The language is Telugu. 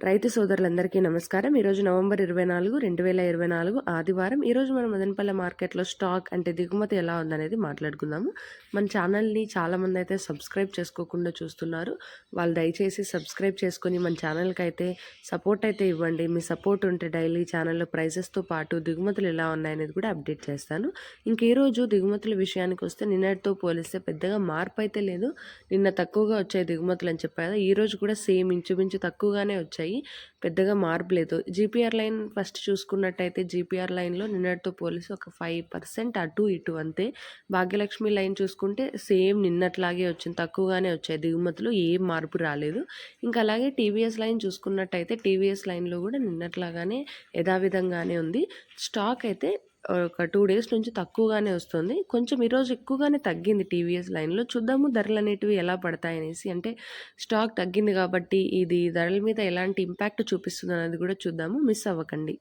రైతు సోదరులందరికీ నమస్కారం. ఈరోజు నవంబర్ 24, 2024 ఆదివారం. ఈరోజు మనం మదనపల్లె మార్కెట్‌లో స్టాక్ అంటే దిగుమతి ఎలా ఉందనేది మాట్లాడుకుందాము. మన ఛానల్‌ని చాలామంది అయితే సబ్స్క్రైబ్ చేసుకోకుండా చూస్తున్నారు. వాళ్ళు దయచేసి సబ్స్క్రైబ్ చేసుకొని మన ఛానల్‌కైతే సపోర్ట్ అయితే ఇవ్వండి. మీ సపోర్ట్ ఉంటే డైలీ ఛానల్‌లో ప్రైజెస్‌తో పాటు దిగుమతులు ఎలా ఉన్నాయనేది కూడా అప్డేట్ చేస్తాను. ఇంక ఈరోజు దిగుమతుల విషయానికి వస్తే నిన్నటితో పోలిస్తే పెద్దగా మార్పు అయితే లేదు. నిన్న తక్కువగా వచ్చాయి దిగుమతులు అని చెప్పా కదా! ఈరోజు కూడా సేమ్ ఇంచుమించు తక్కువగానే వచ్చాయి. పెద్దగా మార్పు లేదు. జీపీఆర్ లైన్ ఫస్ట్ చూసుకున్నట్టయితే జీపీఆర్ లైన్‌లో నిన్నటితో పోలిసి ఒక 5% అటు ఇటు అంతే. భాగ్యలక్ష్మి లైన్ చూసుకుంటే సేమ్ నిన్నట్లాగే వచ్చింది. తక్కువగానే వచ్చాయి దిగుమతులు. ఏం మార్పు రాలేదు. ఇంకా అలాగే టీవీఎస్ లైన్ చూసుకున్నట్టయితే టీవీఎస్ లైన్‌లో కూడా నిన్నట్లాగానే యథావిధంగానే ఉంది. స్టాక్ అయితే ఒక 2 డేస్ నుంచి తక్కువగానే వస్తుంది. కొంచెం ఈరోజు ఎక్కువగానే తగ్గింది టీవీఎస్ లైన్‌లో. చూద్దాము ధరలనేటివి ఎలా పడతాయనేసి. అంటే స్టాక్ తగ్గింది కాబట్టి ఇది ధరల మీద ఎలాంటి ఇంపాక్ట్ చూపిస్తుందనేది కూడా చూద్దాము. మిస్ అవ్వకండి.